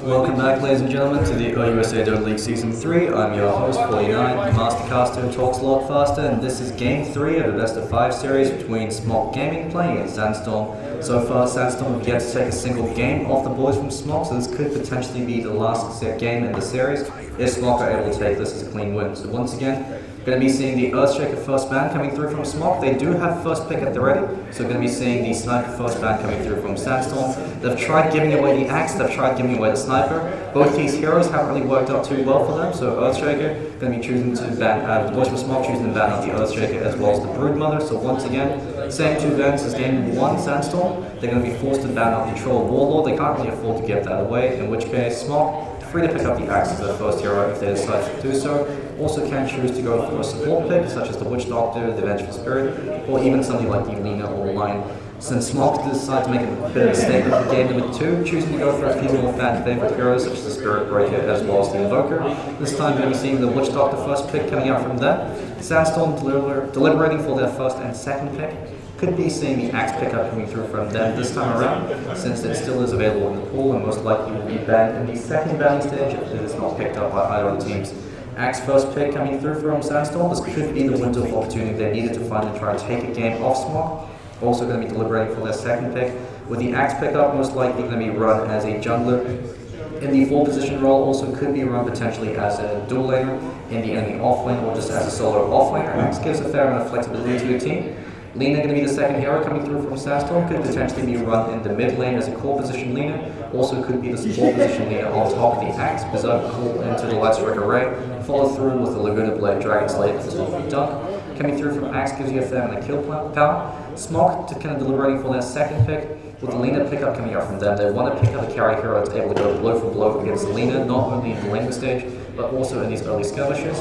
Welcome back, ladies and gentlemen, to the OUSA Dota League Season 3. I'm your host, 49, Mastercaster who talks a lot faster, and this is Game 3 of the Best of 5 series between SMOCK Gaming playing against Sandstorm. So far, Sandstorm have yet to take a single game off the boys from SMOCK, so this could potentially be the last game in the series if SMOCK are able to take this as a clean win. So once again, going to be seeing the Earthshaker first ban coming through from SMOCK. They do have first pick at the ready, so going to be seeing the Sniper first ban coming through from Sandstorm. They've tried giving away the Axe, they've tried giving away the Sniper. Both these heroes haven't really worked out too well for them, so Earthshaker going to be choosing to ban, the boys from SMOCK choosing to ban out the Earthshaker as well as the Broodmother. So once again, same two bans as game 1, Sandstorm. They're going to be forced to ban out the Troll Warlord. They can't really afford to give that away, in which case SMOCK free to pick up the Axe as their first hero if they decide to do so. Also can choose to go for a support pick such as the Witch Doctor, the Vengeful Spirit, or even something like the Lina or Line. Since SMOCK decided to make a bit of a statement for game number 2, choosing to go for a few more fan favorite heroes such as the Spirit Breaker as well as the Invoker. This time we're going to be seeing the Witch Doctor first pick coming out from there. Sandstorm deliberating for their first and second pick. Could be seeing the Axe pickup coming through from them this time around, since it still is available in the pool and most likely will be banned in the second banning stage if it is not picked up by either of the teams. Axe first pick coming through from Sandstorm. This could be the window of opportunity they needed to finally try and take a game off SMOCK. Also going to be deliberating for their second pick, with the Axe pickup most likely going to be run as a jungler in the 4 position role. Also could be run potentially as a dual laner in the enemy offlane or just as a solo offlaner. Axe gives a fair amount of flexibility to your team. Lina going to be the second hero coming through from Sandstorm, could potentially be run in the mid lane as a core position Lina. Also could be the support position Lina on top of the Axe, Berserk call into the Lightstrike array, follow through with the Laguna Blade Dragon Slave to the dunk. Coming through from Axe gives you a fair amount of kill power. SMOCK to kind of deliberating for their second pick, with the Lina pickup coming out from them. They want to pick up a carry hero that's able to go blow for blow against Lina, not only in the laning stage, but also in these early skirmishes.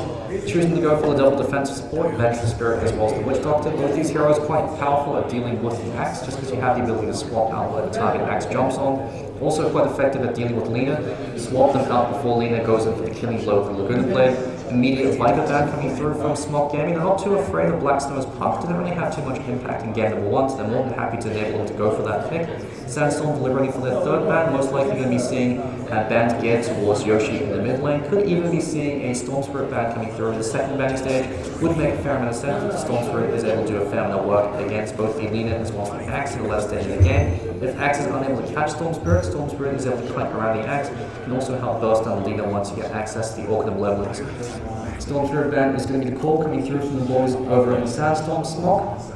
Choosing to go for the double defensive support, Vengeful Spirit as well as the Witch Doctor. Both these heroes are quite powerful at dealing with the Axe, just because you have the ability to swap out where the target Axe jumps on. Also quite effective at dealing with Lina. Swap them out before Lina goes in for the killing blow of the Laguna Blade. Immediate Viper ban coming through from SMOCK Gaming. They're not too afraid of Blacksnow's Puck. Didn't really have too much impact in game number 1, so they're more than happy to enable them to go for that pick. Sandstorm deliberating for their third ban, most likely going to be seeing bans geared towards Yoshi in the mid lane. Could even be seeing a Storm Spirit ban coming through in the second banning stage. Would make a fair amount of sense if the Storm Spirit is able to do a fair amount of work against both the Lina as well as the Axe in the last stage of the game. If Axe is unable to catch Storm Spirit is able to clank around the Axe and also help burst down Lina once you get access to the Organ of Levelings. Storm Spirit ban is going to be the call coming through from the boys over in Sandstorm SMOCK.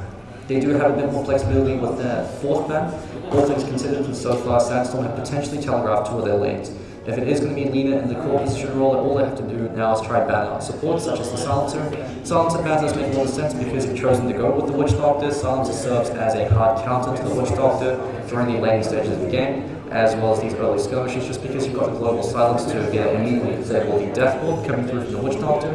They do have a bit more flexibility with their fourth ban. All things considered, and so far Sandstorm have potentially telegraphed 2 of their lanes. If it is going to be Lina in the core position role, all they have to do now is try ban out support such as the Silencer. Silencer ban does make a lot of sense because you've chosen to go with the Witch Doctor. Silencer serves as a hard counter to the Witch Doctor during the laning stages of the game, as well as these early skirmishes, just because you've got the global silence to immediately disable the Death Ward coming through from the Witch Doctor.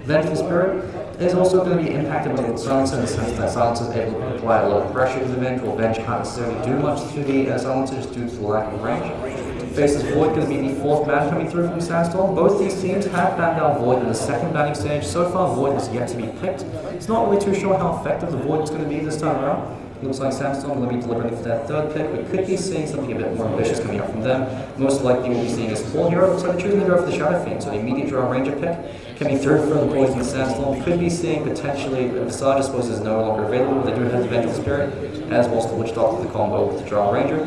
Vengeful Spirit is also going to be impacted by the Silencer in the sense that Silencer is able to apply a lot of pressure to the Venge, while Venge can't necessarily do much to the Silencer just due to the lack of range. Faces Void going to be the 4th ban coming through from Sandstorm. Both these teams have banned out Void in the second banning stage. So far Void has yet to be picked. It's not really too sure how effective the Void is going to be this time around. Looks like Sandstorm will be delivering for their third pick. We could be seeing something a bit more ambitious coming out from them. Most likely we'll be seeing a support hero. Looks like they're choosing to go for the Shadow Fiend, so the immediate Drow Ranger pick coming through from the boys in Sandstorm. Could be seeing potentially, Visage I suppose is no longer available, but they do have the Vengeful Spirit, as well as the Witch Doctor, the combo with the Drow Ranger.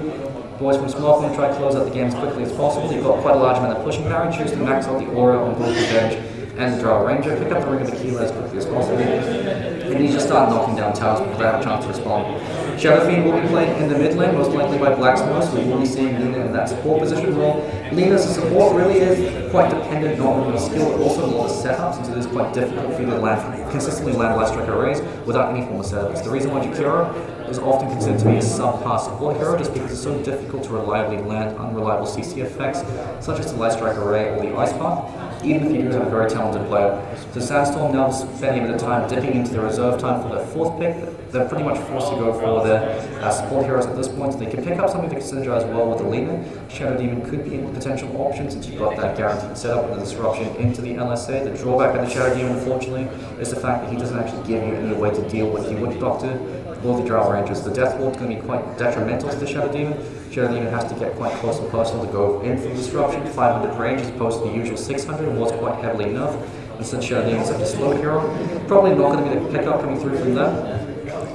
Boys from SMOCK want to try to close out the game as quickly as possible. They've got quite a large amount of pushing power, choose to max out the aura on both the Venge and the Drow Ranger, pick up the Ring of Aquila as quickly as possible, and you just start knocking down towers before they have a chance to respond. Shadow Fiend will be playing in the mid lane, most likely by Blacksnow, so we will be seeing Lina in that support position role. Lina as a support really is quite dependent not only on skill, but also a lot of setups, and so it is quite difficult for you to consistently land Lightstrike arrays without any form of setup. It's the reason why Jakiro is often considered to be a subpar support hero, just because it's so difficult to reliably land unreliable CC effects, such as the Lightstrike array or the Ice Path, even if you do have a very talented player. So Sandstorm now spending a bit of time dipping into the reserve time for their 4th pick. They're pretty much forced to go for their support heroes at this point, so they can pick up something to consider as well with the Lina. Shadow Demon could be a potential option since you've got that guaranteed setup and the disruption into the LSA. The drawback of the Shadow Demon, unfortunately, is the fact that he doesn't actually give you any way to deal with the Witch Doctor, or the Drow Rangers. The Death Ward's going to be quite detrimental to the Shadow Demon. Shadow Demon has to get quite close and personal to go in for disruption. 500 range as opposed to the usual 600 was quite heavily nerfed. And since Shadow Demon is such a slow hero, probably not going to be the pickup coming through from them.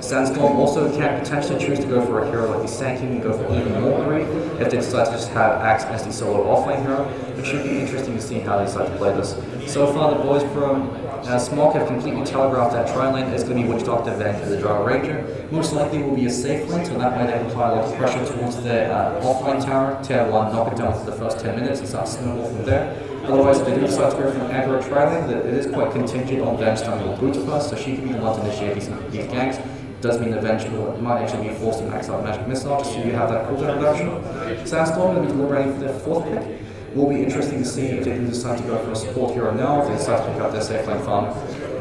Sandstorm also can potentially choose to go for a hero like the Sand King and go for even more greed if they decide to just have Axe as the solo offlane hero. It should be interesting to see how they decide to play this. So far, the boys from SMOCK have completely telegraphed that tri-lane is going to be Witch Doctor, Venge, and the Drow Ranger. Most likely will be a safe lane, so that way they can apply a lot of pressure towards their offlane tower, tier 1, knock it down for the first 10 minutes and start snowball from there. Otherwise, if they do decide to go for an aggro tri-lane, it is quite contingent on Venge starting with boots first, so she can be the one to initiate these ganks. Does mean Vengeful might actually be forced to max out Magic Missile just so you have that cooldown reduction. Sandstorm will be deliberating for their 4th pick. Will be interesting to see if they do decide to go for a support hero now, if they decide to pick up their safe lane farm.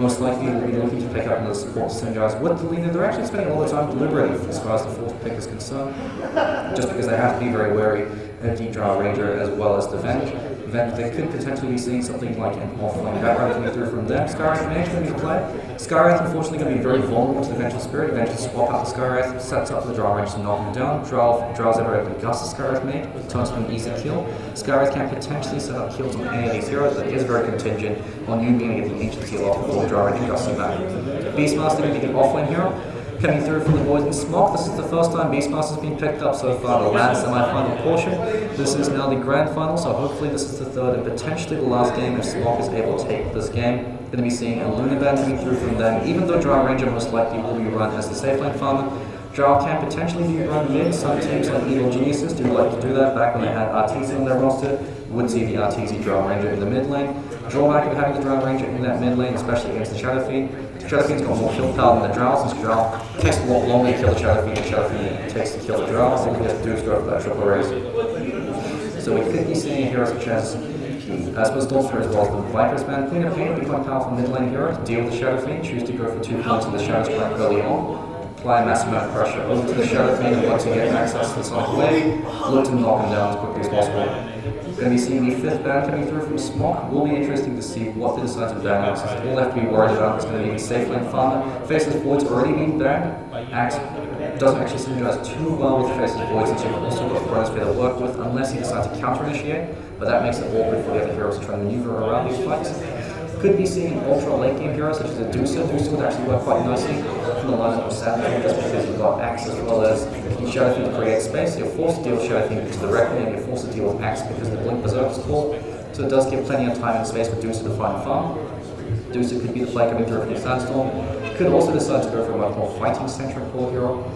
Most likely will be looking to pick up another support to synergize with the Lina. They're actually spending a lot of time deliberating as far as the 4th pick is concerned, just because they have to be very wary of the Drow Ranger as well as the Venge. They could potentially be seeing something like an offlane background coming through from them. Skywrath Mage going to be played. Skywrath unfortunately going to be very vulnerable to the Vengeful Spirit. Eventually swap out the Skywrath, sets up for the Drow Range to knock him down. Drow's ever able to gust the Skywrath Mage, turns into an easy kill. Skywrath can potentially set up kills on any of these heroes, but it is very contingent on you being able to get the Ancient Seal off before the Drow Range gusts him back. Beastmaster going to be the offlane hero. Coming through from the boys in SMOCK, this is the first time Beastmaster's been picked up so far, the last semi-final portion. This is now the grand final, so hopefully this is the 3rd and potentially the last game if SMOCK is able to take this game. Going to be seeing a Luna band coming through from them, even though Drow Ranger most likely will be run as the safe lane farmer. Drow can potentially be run mid. Some teams like Evil Geniuses do like to do that. Back when they had Arteezy on their roster, would see the Arteezy Drow Ranger in the mid lane. Drawback of having the Drow Ranger in that mid lane, especially against the Shadow Fiend. Shadow Fiend's got more kill power than the Drow, since Drow takes a lot longer to kill the Shadow Fiend than Shadow Fiend takes to kill the Drow, so we can just do is go for that triple raise. So we could be seeing a hero such as I suppose Dota as well as the Viper's Man. Clean up Fiend, be quite powerful mid lane hero to deal with the Shadow Fiend, choose to go for 2 points in the Shadow's quite early on. Apply a massive amount of pressure over to the Shadow Fiend and once you get access to the Sonic Wave, look to knock him down as quickly as possible. Going to be seeing the 5th ban coming through from SMOCK. Will be interesting to see what they decide to ban next. All they have to be worried about is going to be the safe lane farmer. Faceless Void's already been banned. Axe doesn't actually synergize too well with Faceless Void since you've also got Chronosphere to work with unless you decide to counter-initiate, but that makes it awkward for the other heroes to try and maneuver around these fights. Could be seeing an ultra late game hero such as a OUSA. OUSA would actually work quite nicely from the lineup of Sandstorm just because you've got Axe as well as the Shadow Fiend to create space. You're forced to deal with Shadow Fiend directly and you're forced to deal with Axe because the Blink Berserk is called. So it does give plenty of time and space for OUSA to find farm. OUSA could be the play coming through from Sandstorm. Could also decide to go for a much more fighting-centric core hero,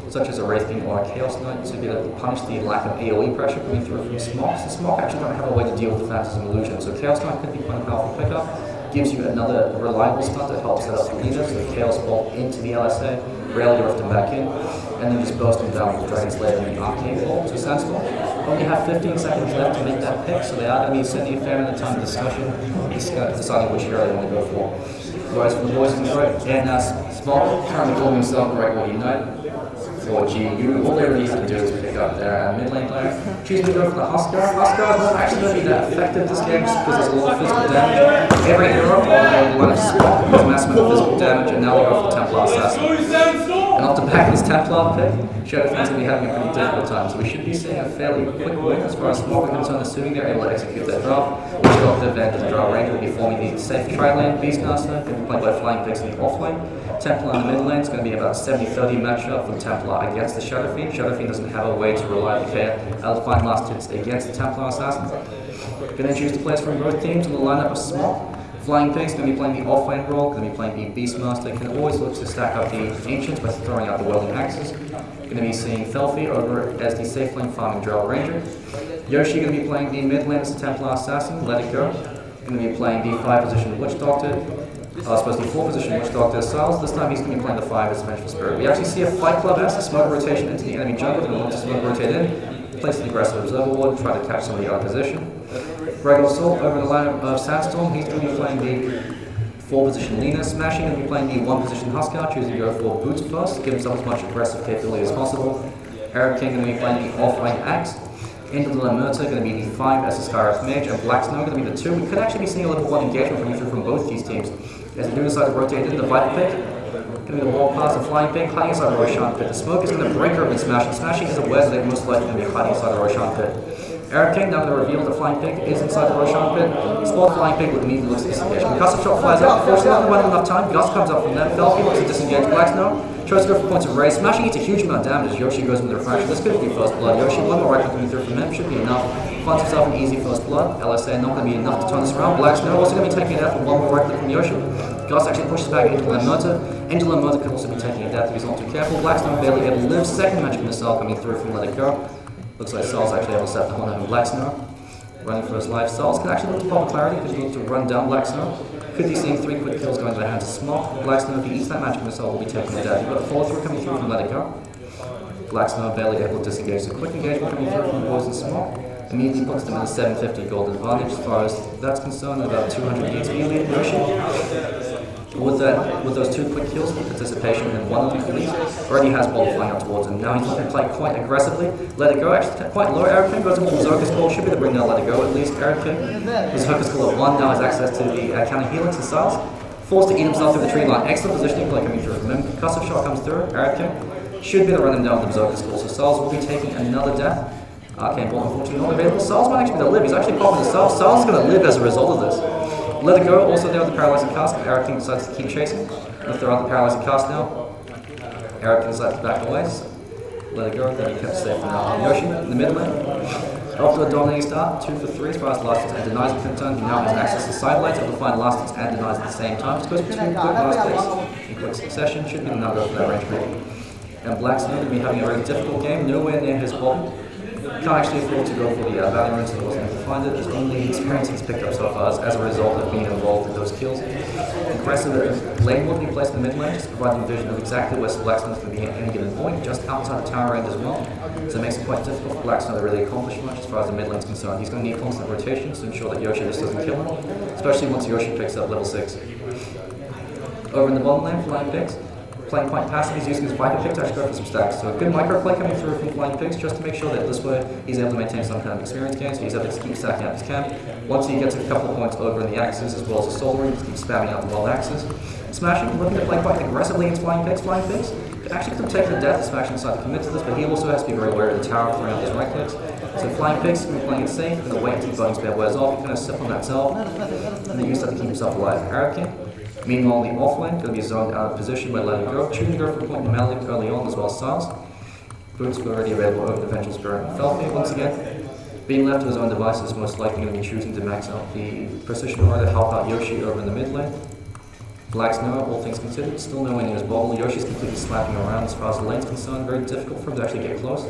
such as a Wraith King or a Chaos Knight, to be able to punish the lack of AoE pressure coming through from SMOCK. So SMOCK actually don't have a way to deal with the Phantasm Illusion, so Chaos Knight could be quite a powerful pickup. Gives you another reliable stunt that helps set up the Lina, so the Chaos Bolt into the LSA, rarely drift him back in, and then just burst him down with the Dragon Slayer and the Arcane Bolt. So Sandstorm only have 15 seconds left to make that pick, so they are going to be sending a fair amount of time to discussion, deciding which hero they want to go for. Whereas for the boys in the right, and SMOCK currently calling himself Great War Unite. For GU, all they really have to do is pick up their mid lane player. Choosing to go for the Huskar. Huskar is not actually going to be that effective this game just because there's a lot of physical damage. Every hero on the line of SMOCK has massive amount of physical damage, and now they go for the Templar Assassin. And off the back of this Templar pick, Shadow Fiend's going to be having a pretty difficult time, so we should be seeing a fairly quick win as far as SMOCK are concerned, assuming they're able to execute their draft. Which got the Venge of the Drow Ranger will be forming the safe tri-lane. Beastmaster going to be played by Flying Pigs in the off-lane. Templar in the mid lane is going to be about 70-30 matchup for Templar against the Shadow Fiend. Shadow Fiend doesn't have a way to reliably find last hits against the Templar Assassin. Going to choose the players from both teams on the lineup of SMOCK. Flying Pigs going to be playing the off-lane role, going to be playing the Beastmaster. Can always look to stack up the Ancients by throwing out the Welding Axes. Going to be seeing Felfie over as the safe lane farming Drow Ranger. Yoshi going to be playing the mid lane as the Templar Assassin. Let It Go. Going to be playing the 5 position Witch Doctor. Supposed to be 4 position Witch Doctor Styles. This time he's going to be playing the 5 as Vengeful Spirit. We actually see a Fight Club as the smoke rotation into the enemy jungle. Going to want to smoke rotate in, place an aggressive observer ward, try to catch somebody out of position. Regular Assault over the lineup of Sandstorm. He's going to be playing the 4 position Lina. Smashing going to be playing the 1 position Huskar, choosing to go for boots first, give himself as much aggressive capability as possible. Arab King going to be playing the offlane Axe. Into the Lamerta going to be the 5 as the Skywrath Mage, and Black Snow going to be the 2. We could actually be seeing a level 1 engagement coming through from both these teams. As they do decide to rotate in the Viper pick, Going to be the wall pass, the flying pig, hiding inside the Roshan pit. The smoke is going to break her and smash, and smashing is aware that they're most likely going to be hiding inside the Roshan pit. Eric King, now going to reveal the flying pig is inside the Roshan pit. Spot the flying pig with immediately looks to disengage. When Custom Shot flies out, unfortunately not enough time. Gus comes up from there. Felky looks to disengage. Black Snow tries to go for points of raise. Smashing eats a huge amount of damage as Yoshi goes with the refraction. This could be first blood. Yoshi, one more right coming through from him, should be enough. Finds himself an easy first blood. LSA not going to be enough to turn this around. Black Snow also going to be taking it out for one more right click from Yoshi. Gus actually pushes back Angel and Murta. Angel and Murta could also be taking a death if he's not too careful. Black Snow barely able to live. Second magic missile coming through from Let It Go. Looks like Sal's actually able to set the Honor from Black Snow. Running for his life. Sal's can actually look to pop clarity, could look to run down Black Snow. Could be seeing 3 quick kills going to the hands of SMOCK. Black Snow, if he eats that magic missile, will be taking the death. You've got the follow through coming through from Let It Go. Black Snow barely able to disengage. So quick engagement coming through from the boys and SMOCK. Immediately puts them in a 750 gold advantage as far as that's concerned, about 200 XP lead Yoshi. With those 2 quick kills, participation in one of them at least, already has ball flying out towards him. Now he's looking to play quite aggressively. Let It Go actually quite low. Eric King goes into Berserker's Call, should be the bring down Let It Go at least. Eric King, Berserker's Call at 1, now has access to the counter helix and styles. Forced to eat himself through the tree line. Excellent positioning play coming through from him. Concussive shot comes through. Eric King should be able to run him down with the Berserker's Call. So Styles will be taking another death. Arcane Ball unfortunately not available. Styles might actually be able to live. He's actually popping himself. Styles is going to live as a result of this. Let It Go also there with the Paralyzing Cast. Eric King decides to keep chasing. If they're on the Paralyzing Cast now, Eric King decides to back away. So Let It Go, then he kept safe for now. Yoshi in the mid lane. Off to a dominating start, 2 for 3 as far as last hits and denies it for turn. He now has access to side lanes, able to find last hits and denies at the same time. Just goes between quick last plays in quick succession. Should be the number for that range group. And Black Snow will be having a very difficult game, nowhere near his bottom. Can't actually afford to go for the value runes, so he wasn't able to find it. There's only experience he's picked up so far as a result of being involved in those kills. Aggressive lane will be placed in the mid lane, just providing a vision of exactly where Black Snow is going to be at any given point, just outside the tower range as well. So it makes it quite difficult for Black Snow to really accomplish much as far as the mid lane is concerned. He's going to need constant rotations to ensure that Yoshi just doesn't kill him, especially once Yoshi picks up level 6. Over in the bottom lane, Flying Pigs. Playing quite passive, he's using his Viper Pick to actually go for some stacks. So a good micro play coming through from Flying Pigs just to make sure that this way he's able to maintain some kind of experience gain, so he's able to keep stacking out his camp. Once he gets a couple of points over in the axes as well as the soul ring, he keeps spamming out the wild axes. Smashing, looking to play quite aggressively against Flying Pigs. Flying Pigs could actually come take the death, Smashing decides to commit to this, but he also has to be very wary of the tower, throwing out his right clicks. So Flying Pigs can be playing it safe, going to wait until Burning Spear wears off, he's going to sip on that self, and then use that to keep himself alive. Eric King. Meanwhile, the offlane going to be zoned out of position by Let It Go, choosing to go for a point in Malik early on as well as Styles. Boots were already available over the Vengeful Spirit and Felky once again. Being left to his own devices, most likely going to be choosing to max out the Precision Aura to help out Yoshi over in the mid lane. Black Snow, all things considered, still nowhere near his bubble. Yoshi's completely slapping around as far as the lane's concerned, very difficult for him to actually get close.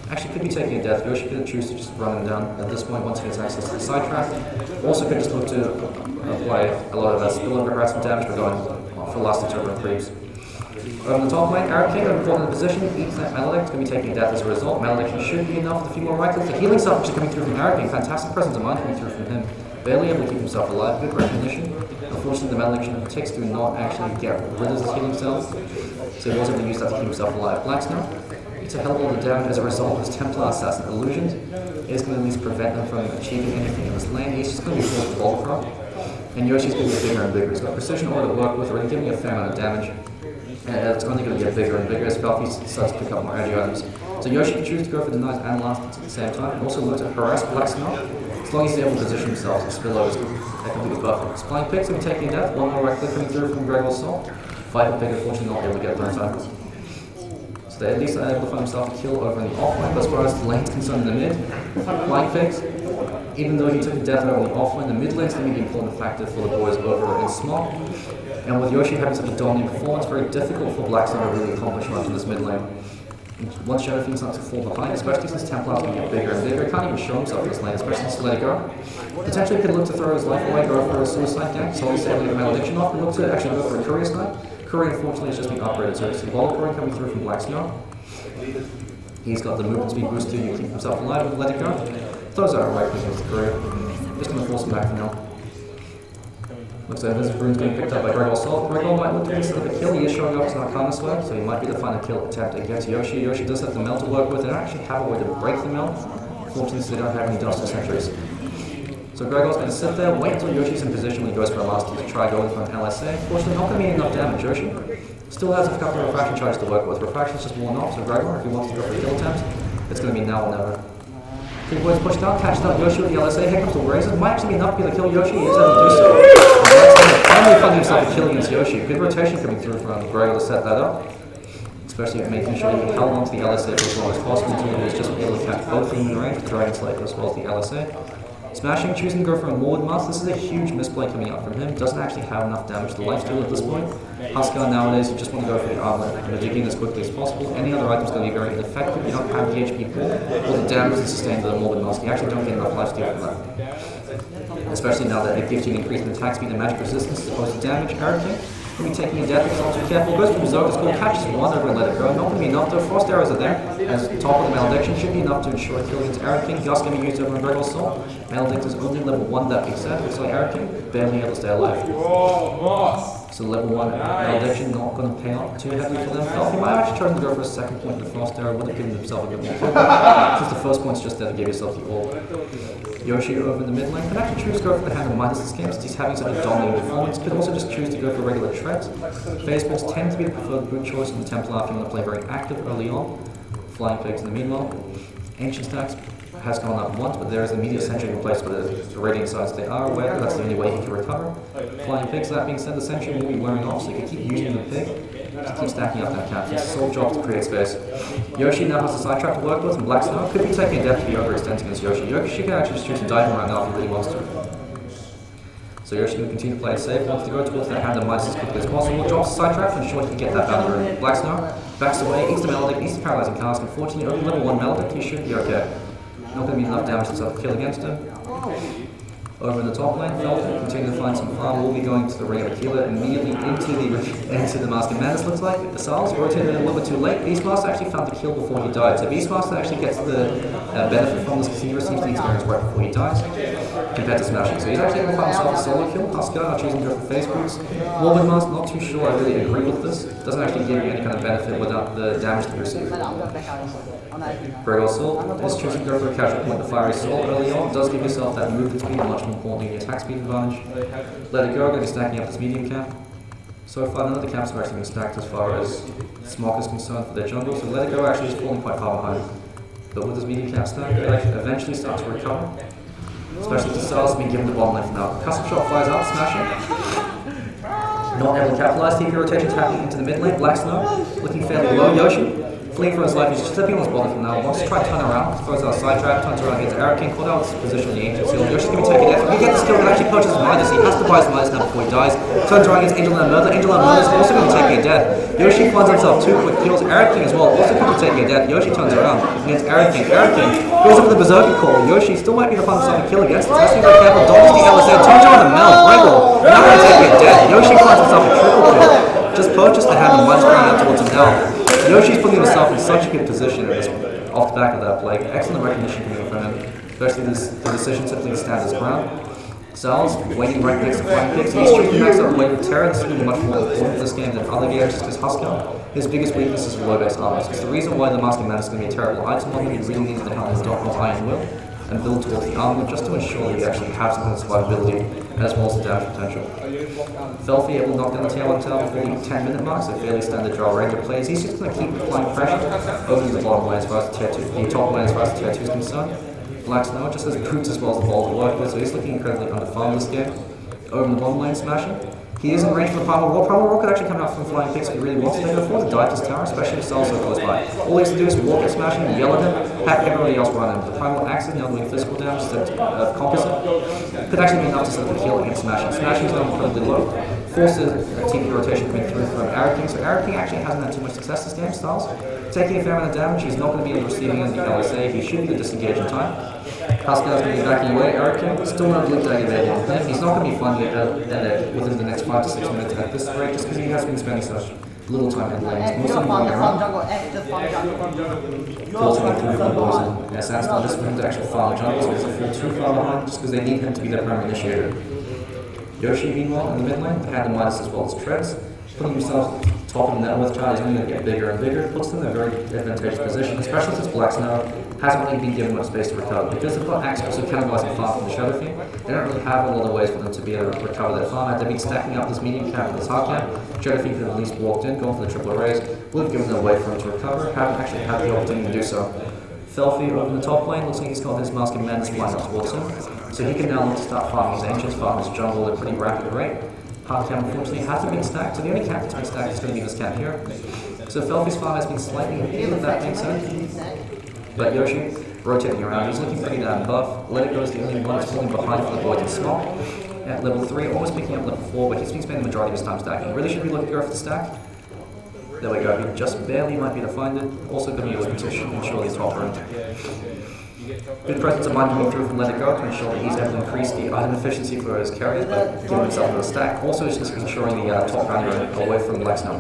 Actually could be taking a death. Yoshi could choose to just run him down at this point once he gets access to the side track. Also could just look to apply a lot of spillover harassment damage by going for last hits over creeps. On the top lane, Eric King, going in position, eats that Maledict, going to be taking a death as a result. Malediction should be enough with a few more right clicks. The healing stuff actually coming through from Eric King, fantastic presence of mind coming through from him. Barely able to keep himself alive, good recognition. Unfortunately, the Malediction takes to not actually get rid of his healing cells, so he was able to use that to keep himself alive. Black Snow, it's a hell of a lot of damage as a result of his Templar Assassin illusions. It's going to at least prevent him from achieving anything in this lane. He's just going to be forced to ball from. And Yoshi's going to get bigger and bigger. He's got Precision Aura to work with, already giving a fair amount of damage. And it's only going to get bigger and bigger as Felky starts to pick up more edgy items. So Yoshi can choose to go for denies and last hits at the same time, and also look to harass Black Snow. As long as he's able to position himself, his spillovers are completely perfect. Flying Pigs will be taking a death, one more right click coming through from Gregor's Soul. Viper Pig unfortunately not able to get thrown cycles. So they at least are able to find himself a kill over in the offlane, but as far as the lane's concerned in the mid, Flying Pigs, even though he took a death over in the offlane, the mid lane's going to be the important factor for the boys over in SMOCK. And with Yoshi having such a dominant performance, very difficult for Black Snow to really accomplish much in this mid lane. Once Shadow Fiend starts to fall behind, especially since Templar's going to get bigger and bigger, he can't even show himself in this lane, especially since Let It Go. Potentially could look to throw his life away, go for a suicide gang, so he's able to get a Malediction off, and look to actually go for a Courier Snipe. Courier unfortunately has just been upgraded, so it's Symbolic Courier coming through from Black Snow. He's got the movement speed boost to keep himself alive with Let It Go. Throws out a right click against the Courier. Just going to force him back for now. Looks like this rune's getting picked up by Gregor Salt. Gregor might look to instead of a kill, he is showing off his Arcana Swag, so he might be the final kill attempt against Yoshi. Yoshi does have the Mel to work with and actually have a way to break the Mel. Fortunately, they don't have any Dust Sentries. So Gregor's going to sit there, wait until Yoshi's in position when he goes for a last hit to try going for an LSA. Fortunately, not going to be enough damage. Yoshi Still has a couple of refraction charges to work with. Refraction's just worn off, so regular, if he wants to go for a kill attempt, it's going to be now or never. Big boys pushed out, catched out Yoshi with the LSA, here comes the Razor. Might actually be enough to be able to kill Yoshi, he is able to do so. Finally finding himself a kill against Yoshi. Good rotation coming through from Gregor to set that up. Especially making sure he can hold on to the LSA for as long as possible until he was just able to catch both of them in the range, the Dragon Slayer as well as the LSA. Smashing, choosing to go for a Lord Mask. This is a huge misplay coming out from him. Doesn't actually have enough damage to lifesteal at this point. Huskar nowadays, you just want to go for the armor and digging as quickly as possible. Any other item's going to be very ineffective. You don't have the HP pool or the damage to sustain the Morbid Mask. You actually don't get enough lifesteal from that. Especially now that it gives you an increase in attack speed and magic resistance as opposed to damage. Hurricane. Going to be taking a death, it's also careful. Goes for Berserker's Call, catches one over and let it go. Not going to be enough though. Frost arrows are there. As top of the Malediction should be enough to ensure a kill against King. Gust going to be used over on Gregor's Soul. Maledict is only level 1, that being said. Looks like King barely able to stay alive. So level 1 Malediction not going to pay off too heavily for them. He might have actually chosen to go for a second point in the Frost arrow. Would have given himself a bit more kill. Since the first point's just there to give yourself the orb. Yoshi over in the mid lane could actually choose to go for the hand of Midas this game since he's having such a dominating performance. Could also just choose to go for regular treads. Phase balls tend to be the preferred boot choice in the Templar if you want to play very active early on. Flying Pigs in the meanwhile. Ancient stacks has gone up once, but there is immediate sentry replaced by the Radiant Sides. They are aware that that's the only way he can recover. Flying Pigs, that being said, the sentry will be wearing off, so you can keep using the pig. Just keep stacking up that cap. It's a sole job to create space. Yoshi now has a side trap to work with, and Black Snow could be taking a death to be overextended against Yoshi. Yoshi can actually just choose to dive him right now if he really wants to. So Yoshi will continue to play it safe, wants to go towards that hand of Midas as quickly as possible, drops the side trap to ensure he can get that boundary. Black Snow backs away, eats the Maledict, eats the Paralyzing Cask. Unfortunately, only level 1 Maledict, he should be okay. Not going to be enough damage to kill against him. Over in the top lane, Felton continue to find some farm. We'll be going to the Ring of Aquila immediately into the Mask of Madness, looks like. The Sals rotated a little bit too late. Beastmaster actually found the kill before he died. So Beastmaster actually gets the benefit from this because he receives the experience right before he dies, compared to Smashing. So he's actually able to find himself a solo kill. Huskar choosing to go for face boots. Morbid Mask, not too sure I really agree with this. Doesn't actually give you any kind of benefit without the damage that you receive. Gregor's Soul is choosing to go for a casual point, the Fiery Soul early on. It does give yourself that movement speed, much more importantly, the attack speed advantage. Let it go, going to be stacking up this medium camp. So far, none of the camps have actually been stacked as far as SMOCK is concerned for their jungle, so Let It Go actually is falling quite far behind. But with this medium camp stack, it actually eventually starts to recover. Especially if the Sals being given the bottom lane for now. Custom shot flies out, smashing. Not able to capitalize, TP rotations happening into the mid lane. Black Snow looking fairly low. Yoshi fleeing for his life, he's just slipping on his bottom from now. Wants to try to turn around, throws out a side trap, turns around against King, caught out his position in the Ancient Seal. Yoshi's going to be taking death. He gets the skill that actually purchases Midas. He has to buy his Midas now before he dies. Turns around against Angel and Murder. Angel and Murder is also going to be taking a death. Yoshi finds himself 2 quick kills. King as well, also could be taking a death. Yoshi turns around against King. King goes up for the Berserker Call. Yoshi still might be able to find himself a kill against it. Has to be very careful. Dodges the LSA, turns around the Mel. Regal now going to take a death. Yoshi finds himself a triple kill. Just purchased the hand and Midas bringing up towards him now. Yoshi's putting himself in such a good position at this, off the back of that play. Excellent recognition coming from him, especially the decision simply to stand his ground. Sals waiting right next to Flying Pigs. He's treating max up Wave of Terror. This is going to be much more important this game than other games just because Huskar, his biggest weakness is low base armor. It's the reason why the Mask of Madness is going to be a terrible item on him. He really needs to help his Dota Iron Will and build towards the armor just to ensure that he actually has some kind of survivability as well as the damage potential. Felfie able to knock down the tail on tail before the 10-minute mark, so fairly standard Drow Ranger plays. He's just going to keep applying pressure over the bottom lane as far as the tier 2, the top lane as far as the tier 2 is concerned. Black Snow just has boots as well as the ball to work with, so he's looking incredibly underfarmed this game. Over in the bottom lane smashing. He is in range for the Primal Roar. Primal Roar could actually come out from Flying Pigs if he really wants to. They can afford to dive this tower, especially if Sal so close by. All he has to do is walk at smashing, yell at him, have everybody else run him. The Primal Axe is now doing physical damage instead of composite. Could actually be enough to set the kill against smashing. Smashing is now incredibly low. Forces a TP rotation coming through from King. So King actually hasn't had too much success this game, Styles. Taking a fair amount of damage, he's not going to be able to receiving the LSA. He should be the disengage in time. Huskar's going to be backing away. King still not blue dagger available on him. He's not going to be finding it within the next 5 to 6 minutes at this rate, just because he has been spending such little time in lanes. Most of them running around. Filtering through from boys and Sandstorm just for him to actually farm the jungle, so he's a full 2 far behind, just because they need him to be their primary initiator. Yoshi, meanwhile, in the mid lane, had the Midas as well as Treads, putting himself top of the net worth chart is only going to get bigger and bigger, puts them in a very advantageous position, especially since Black Snow hasn't really been given much space to recover. Because they've got access to cannibalizing farm from the Shadow Fiend, they don't really have a lot of ways for them to be able to recover their farm. Had they been stacking up this medium camp and this hard camp, Shadow Fiend could have at least walked in, gone for the triple arrays, would have given them a way for him to recover, haven't actually had the opportunity to do so. Felfy over in the top lane, looks like he's got his Mask of Madness flying up towards him. So he can now look to start farming his Ancients, farm his jungle at a pretty rapid rate. Hard camp unfortunately hasn't been stacked, so the only camp that's been stacked is going to be this camp here. So Felfy's farm has been slightly impeded, that being said. But Yoshi, rotating around, he's looking pretty damn buff. Let It Go is the only one that's falling behind for the Void and SMOCK. At level 3, almost picking up level 4, but he's been spending the majority of his time stacking. He really should be looking to go for the stack. There we go, he just barely might be able to find it. Also going to be looking to ensure the top room. Good presence of mind coming through from Let It Go to ensure that he's able to increase the item efficiency for his carries, but giving himself another stack. Also, it's just ensuring the top boundary away from Black Snow.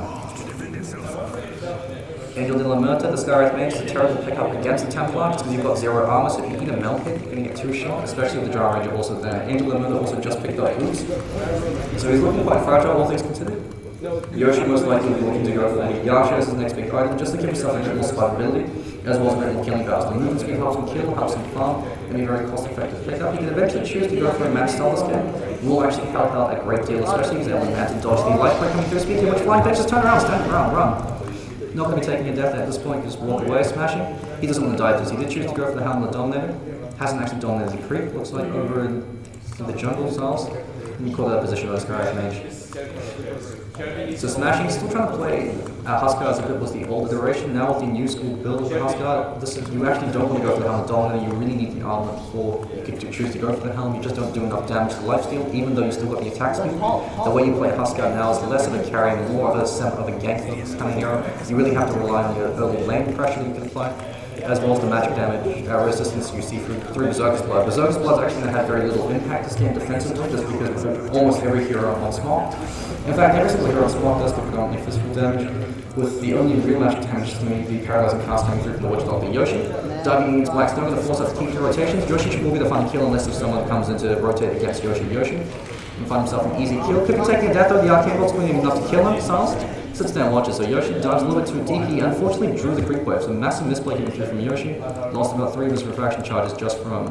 Angel de la Muerte, the Skywrath Mage, is a terrible pickup against the Templar, just because you've got 0 armor, so if you get a melt hit, you're going to get 2 shot, especially with the Drow Ranger also there. Angel de la Muerte also just picked up boots, so he's looking quite fragile, all things considered. Yoshi most likely will be looking to go for the Yasha as his next big item, just to give himself a bit more survivability, as well as making killing powers. The movement speed helps him kill, helps him farm, and be a very cost-effective pickup. He can eventually choose to go for a match style this game. It will actually help out a great deal, especially if he's able to manage to dodge the light play coming through. Speaking of which, flying pitch, just turn around, stand around, run. Not going to be taking a death at this point, just walk away, smashing. He doesn't want to die because he did choose to go for the Helm of the Dominator. Hasn't actually dominated the creep, looks like over in the jungle styles. And you call that position of Skywrath Mage. So smashing, still trying to play Huskar as if it was the old iteration. Now with the new school build of Huskar, you actually don't want to go for the Helm of the Dominator. You really need the armor before you could choose to go for the Helm. You just don't do enough damage to lifesteal, even though you still got the attack speed. The way you play Huskar now is less of a carry and more of a gank kind of hero. You really have to rely on your early lane pressure that you can apply, as well as the magic damage resistance you see through Berserker's Blood. Berserker's Blood's actually going to have very little impact this game defensively, just because almost every hero on SMOCK. In fact, every single hero on SMOCK does the predominantly physical damage, with the only real magic damage to me the paralyzing cast coming through from the Witch Doctor Yoshi. Diving into Black Snow to force us to keep the rotations. Yoshi will be the fun kill unless if someone comes in to rotate against Yoshi. And find himself an easy kill. Could be taking a death though, the arcane bolt's going to be enough to kill him, Silas. Sits there and watches, so Yoshi dives a little bit too deep. He unfortunately drew the creep wave, so massive misplay coming through from Yoshi. Lost about 3 of his refraction charges just from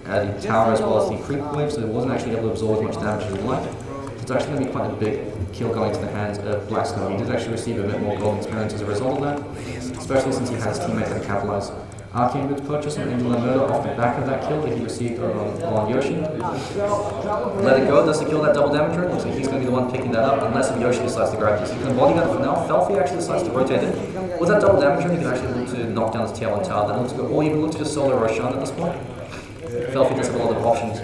the tower as well as the creep wave, so it wasn't actually able to absorb as much damage as he'd like. So it's actually going to be quite a big kill going to the hands of Black Snow. He did actually receive a bit more golden experience as a result of that, especially since he had his teammates that capitalize. Arcane Boots purchase on Angel and Murder off the back of that kill that he received on Yoshi. Let It Go does to kill that double damage ring. Looks like he's going to be the one picking that up, unless if Yoshi decides to grab this. He can bodyguard it for now. Felfy actually decides to rotate it. With that double damage ring, he can actually look to knock down his tail on tower, then look to go, or even look to just solo Roshan at this point. Felfy does have a lot of options.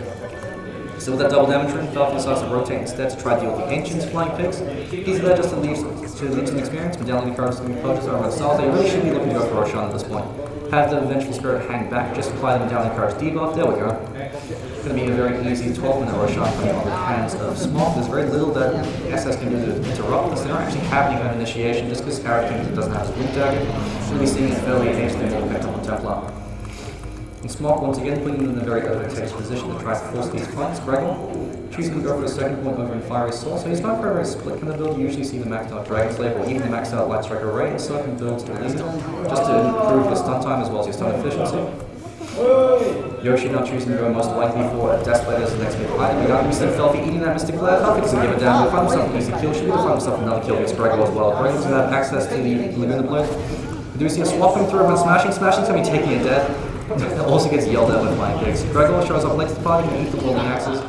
So with that double damage ring, Felfy decides to rotate instead to try to deal with the Ancients flying picks. He's there just to leave some experience. Medallion cards can be purchased over on Styles. They really should be looking to go for Roshan at this point. Have the Vengeful Spirit hang back, just apply the Medallion cards debuff. There we go. It's going to be a very easy 12-minute Roshan coming on the hands of SMOCK. There's very little that SS can do to interrupt this. They're not actually having an initiation just because Arrogant doesn't have his blue dagger. We're going to be seeing an early Ancient and picked up on Templar. And SMOCK once again putting them in a very advantageous position to try to force these fights. Gregor choosing to go for a second point over in Fiery Soul, so he's going for a very split kind of build. You usually see the maxed out Dragon Slave or even the maxed out Light Strike Array, and second build to Lina, just to improve his stun time as well as his stun efficiency. Yoshi now choosing to go most likely for a Desolator as the next big item. We got him instead of Felfy eating that Mystic Flare. Felfy doesn't give a damn. He'll find himself an easy kill. Should find himself another kill against Gregor as well. Gregor's going to have access to the Laguna Blade. We do see a swap coming through and smashing. Smashing's going to be taking a death. Also gets yelled at with flying kicks. Gregor shows up late to the party and eat the Wilding Axes.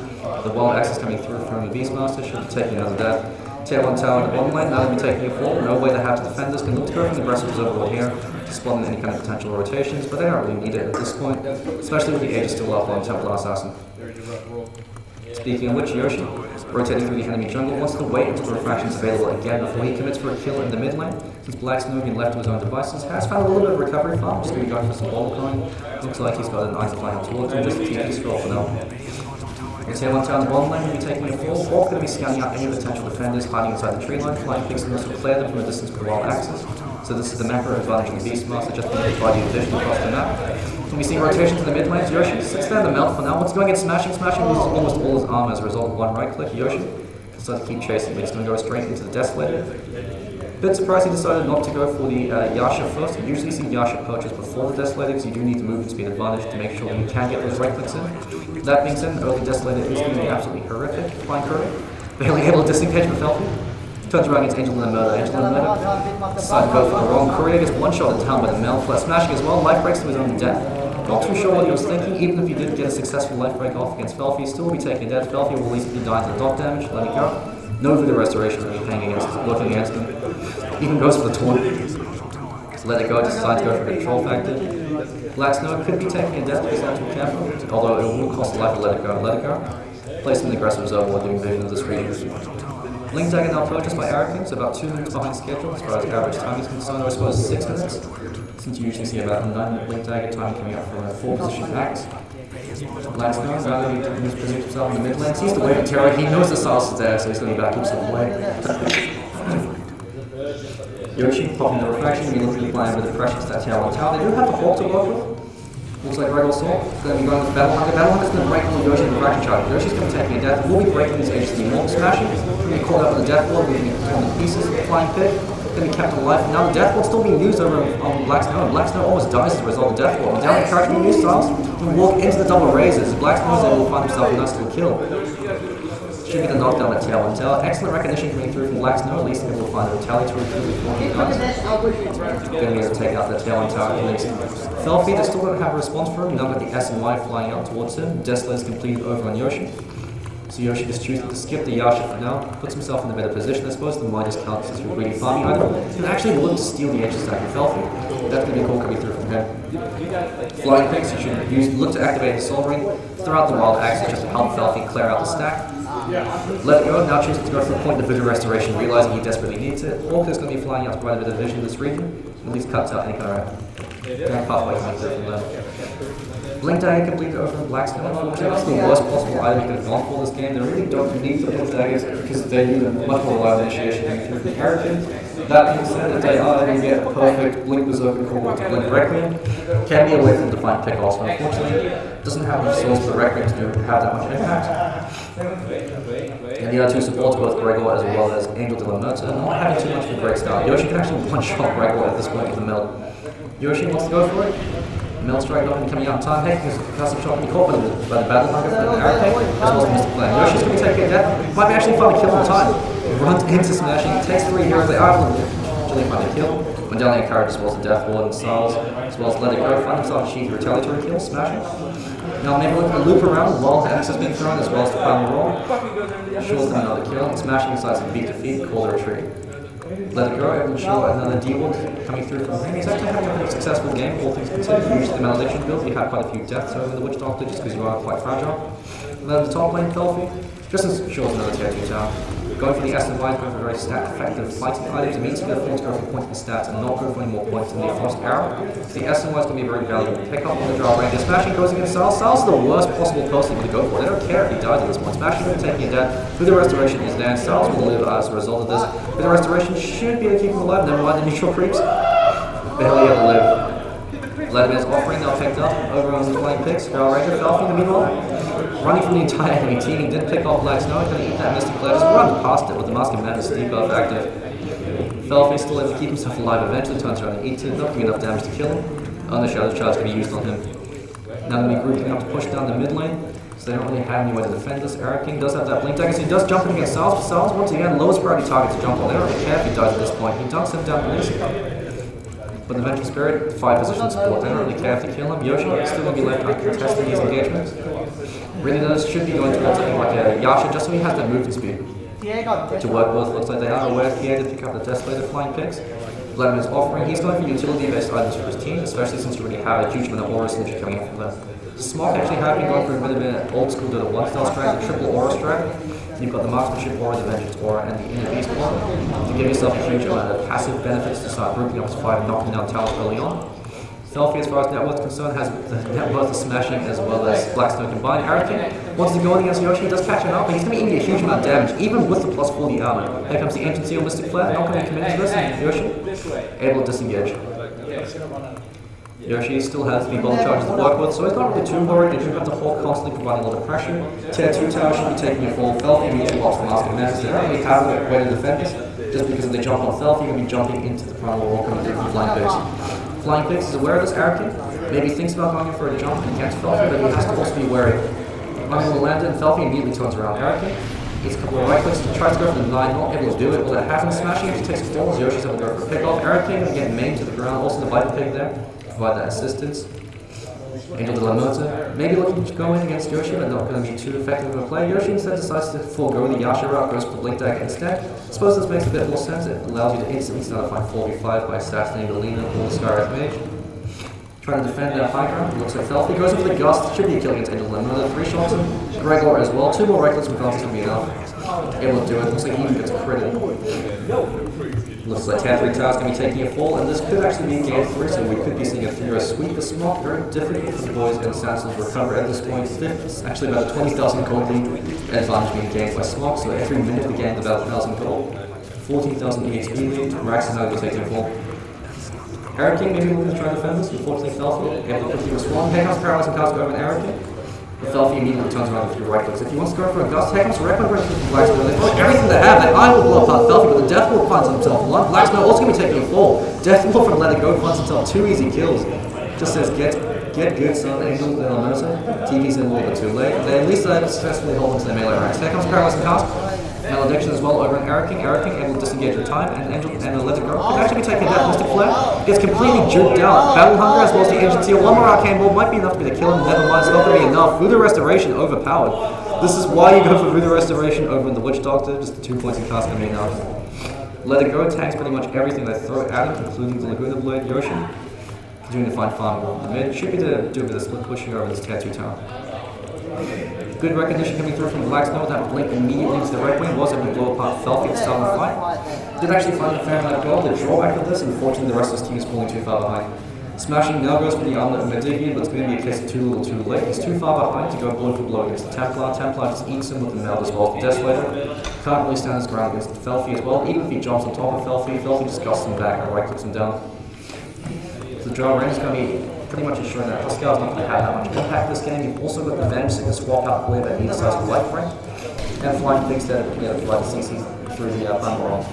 The Wild Axes coming through from the Beastmaster should be taking another death. Tier 1 tower in the bottom lane, now they'll be taking a fall. No way to have to defend this. Can look to go from the aggressive overall here to spawn in any kind of potential rotations, but they don't really need it at this point, especially with the Age still up on Templar Assassin. Speaking of which, Yoshi, rotating through the enemy jungle, wants to wait until the refraction's available again before he commits for a kill in the mid lane. Since Black Snow being left to his own devices, has found a little bit of recovery farm, just going to go for some ball coin. Looks like he's got an ice flying towards him, just a TP scroll for now. Tier 1 tower in the bottom lane will be taking a fall. Hawk going to be scanning out any potential defenders hiding inside the tree line. Flying picks can also clear them from a distance with the Wild Axes. So this is the macro advantage of the Beastmaster, just being able to provide you vision across the map. When we see rotation to the mid lanes, Yoshi sits there in the melt for now. Once going against Smashing, Smashing loses almost all his armor as a result of one right click. Yoshi decides to keep chasing, but he's going to go straight into the Desolator. Bit surprised he decided not to go for the Yasha first. You usually see Yasha purchase before the Desolator because you do need the movement speed advantage to make sure you can get those right clicks in. That being said, an early Desolator is going to be absolutely horrific. Flying curry, barely able to disengage with Felfie. Turns around against Angel and the Murder. Angel and the Murder decide to go for the wrong. Courier gets one shot at town by the Mel. Flat smashing as well. Life breaks to his own death. Not too sure what he was thinking. Even if he did get a successful life break off against Felfie, still will be taking a death. Felfie will at least be dying to the dot damage. Let it go. No Voodoo Restoration will be paying against, working against him. Even goes for the taunt. So let it go. Decides to go for control factor. Black Snow could be taking a death. He's not too careful. Although it will cost a life to let it go. Let it go. Place him in the aggressive reserve while doing vision of this region. Link Dagger now purchased by Arakin, so about 2 minutes behind schedule as far as average time is concerned, or I suppose 6 minutes, since you usually see about 9 Link Dagger time coming up from a 4 position act. Black Snow is now going to position himself in the mid lane. He's the wave of terror, he knows the Silas is there, so he's going to be back himself away. Yoshi popping the refraction, we look at the plan with the pressure stats here on tower. They do have the Hawk to work with. Looks like Red Assault is going to be going with Battle Hunter. Battle Hunter's going to break on the Yoshi and the refraction charge. Yoshi's going to take a death. We'll be breaking his HC more. Smashing. We're going to call out with the Death Ward. We're going to be torn to pieces. Flying Pit. Going to be kept alive. Now the Death Ward's still being used over on Black Snow. And Black Snow almost dies as a result of the Death Ward. Down the charge from new styles. We walk into the double raises. Black Snow is able to find himself a nice little kill. Should get a knockdown at tail and tail. Excellent recognition coming through from Black Snow, at least able to find a retaliatory kill before he dies. Going to be able to take out the tail and tail at least. Felfie, they still don't have a response for him. Now got the S and Y flying out towards him. Desolator's completed over on Yoshi. So Yoshi just chooses to skip the Yasha for now, puts himself in a better position. I suppose the Midas counts as a greedy farming item. And actually look to steal the edge stack of Felfie. That's going to be cool coming through from him. Flying Picks, you should look to activate the Soul Ring throughout the Wild Axe just to help Felfie clear out the stack. Let it go, now chooses to go for a point of Voodoo Restoration, realizing he desperately needs it. Orc is going to be flying out to provide a bit of vision in this region, at least cuts out any kind of pathway coming through from there. Blink Dagger completed over from Black Snow. Unfortunately, that's the worst possible item you could have gone for this game. They really don't need the Blink Daggers because they need a much more reliable initiation coming through from Arakin. That being said, if they are going to get a perfect Blink Berserker call to Blink Requiem, can be a way for them to find pickoffs, but unfortunately, it doesn't have enough souls for Requiem to have that much impact. And the other two supports, both Gregor as well as Angel de la Merta, not having too much of a great start. Yoshi can actually one-shot Gregor at this point with the meld. Yoshi wants to go for it. Meld Strike not going to be coming out in time. Heck, because the custom shot can be caught by the Battle Hunter for the Arrow Heck, as well as Mr. Flame. Yoshi's going to be taking a death. Might be actually find a kill in time. Runs into Smashing, takes 3 heroes. They are able to actually find a kill. Medallion encourages as well as the Death Ward and Styles, as well as Let It Go. Find himself a cheeky retaliatory kill. Smashing. Now maybe look at a loop around while X has been thrown, as well as the final roll. Shores them another kill. Smashing decides to beat defeat, call the retreat. Let It Go, able to show another D-Ward coming through from him. He's actually having a pretty successful game, all things considered. Usually the Malediction build, you have quite a few deaths over the Witch Doctor just because you are quite fragile. And then the top lane, Felfie, just as short another tier 2 tower. Going for the S and Y, going for very stat effective fighting items. It means you can afford to go for points in stats and not go for any more points in the Frost Arrow. So the S and Y is going to be a very valuable pick up on the Drow Ranger. Smashing goes against Sal. Sal's the worst possible person to go for. They don't care if he dies at this point. Smashing is taking a death. With the restoration is there. Sal's will live as a result of this. With the restoration should be able to keep him alive. Never mind the neutral creeps. Barely able to live. Vladimir's offering now picked up over on the flying picks. Drow Ranger fell from the meanwhile. Running from the entire enemy team, he did pick off Black Snow, he's going to eat that Mystic Flare, just run past it with the Mask of Madness Steep buff active. Felfie still able to keep himself alive, eventually turns around and eats it, not doing enough damage to kill him. On the Shadow Charge can be used on him. Now going to be grouping up to push down the mid lane, so they don't really have any way to defend this. Era King does have that Blink Dagger, so he does jump in against Sal's, but Sal's once again, lowest priority target to jump on. They don't really care if he dies at this point, he dunks him down the list. But the Vengeful Spirit, 5 position support, they don't really care if they kill him. Yoshi is still going to be left uncontested in these engagements. Really does should be going towards something like a Yasha just so he has that movement speed to work with. Looks like they are aware Pierre to pick up the Desolator flying picks. Vladimir's offering, he's going for utility-based items for his team, especially since you already have a huge amount of aura synergy coming in from them. SMOCK actually have been going for a bit of an old school Dota 1 style strat, the triple aura strat. You've got the marksmanship aura, the vengeance aura, and the inner beast aura to give yourself a huge amount of passive benefits to start grouping up his fight and knocking down towers early on. Felfie, as far as net worth is concerned, has the net worth of Smashing as well as Black Snow combined. Arakin wants to go in against Yoshi, he does catch him up, but he's going to be eating a huge amount of damage, even with the plus 40 armor. Here comes the Ancient Seal Mystic Flare, not going to commit to this, and Yoshi able to disengage. Yoshi still has the bomb charges to work with, so he's not really too worried. They do have the Hawk constantly providing a lot of pressure. Tier 2 tower should be taking a fall. Felfie immediately lost the Mask of Madness. They don't really have a way to defend this. Just because if they jump on Felfy, you're going to be jumping into the primal wall coming through from Flying Pigs. Flying Pigs is aware of this Arrogant, maybe thinks about going in for a jump against Felfy, but he has to also be wary. Running will land and Felfy immediately turns around Arrogant. Gets a couple of right clicks, tries to go for the 9, not able to do it. Well, that happens, smashing it, he takes a fall as Yoshi's able to go for a pick off. Arrogant going to get main to the ground, also the Viper Pig there, provide that assistance. Angel de la Mota, maybe looking to go in against Yoshi, but not going to be too effective of a play. Yoshi instead decides to forego the Yasha route, goes for the Blink Dagger instead. I suppose this makes a bit more sense, it allows you to instantly start a fight 4v5 by assassinating the Lina or the Skywrath Mage. Trying to defend that high ground, looks like Felfy, goes in for the Gust, should be a kill against Angel de la Mota, 3 shots him, Gregor as well, 2 more reckless with Gust is going to be enough. Able to do it, looks like he even gets critted. Looks like Tantric Tower's going to be taking a fall, and this could actually be game 3, so we could be seeing a 3-0 sweep for SMOCK. Very difficult for the boys and Sandstorm to recover at this point. It's actually about a 20,000 gold lead advantage being gained by SMOCK, so every minute we gain about 1,000 gold. 14,000 EXP lead, Rax is now going to take a fall. Arrow King maybe looking to try to defend this, unfortunately Felfy able to quickly respond. Heckham's paralyzing cast over an Arrow King. Felfy immediately turns around with 3 right clicks. If he wants to go for a Gust, Heckham's Reckon brings from Black Snow. They've got everything they have. They Iron will blow apart Felfy, but the Death Wall finds himself one. Black Snow also going to be taking a fall. Death Wall from Let It Go finds himself 2 easy kills. Just says, get good, son, Angel de la Mota. TV's in a little bit too late. They at least are able to successfully hold into their melee ranks. Heckham's paralyzing cast. Malediction as well over an Arrow King able to disengage in time, and Angel and Let It Go could actually be taking that Mystic Flare. Gets completely juked out. Battle Hunger as well as the Ancient Seal. 1 more Arcane Ball might be enough to be the kill him. Never mind, it's not going to be enough. Voodoo Restoration overpowered. This is why you go for Voodoo Restoration over the Witch Doctor. Just the 2 points in cast going to be enough. Let It Go tanks pretty much everything they throw at him, including the Laguna Blade, Yoshi. Continuing to find farm. Mid should be to do a bit of split pushing over this Tattoo Tower. Good recognition coming through from Black Snow. That blink immediately into the right wing was able to blow apart Felfy to start the fight. Did actually find a fair amount of gold. The drawback of this, unfortunately, the rest of his team is falling too far behind. Smashing now goes for the armlet of Medigian, but it's going to be a case of too little too late. He's too far behind to go blow for blow against the Templar. Templar just eats him with the meld as well. The Desolator can't really stand his ground against the Felfy as well. Even if he jumps on top of Felfy just gusts him back and right clicks him down. So the Drow range is going to be pretty much ensuring that Huskar is not going to have that much impact this game. You've also got the Venge that can swap out Glib at either side's life rank, and Flying Pigs that provide the CC through the Primal Roll.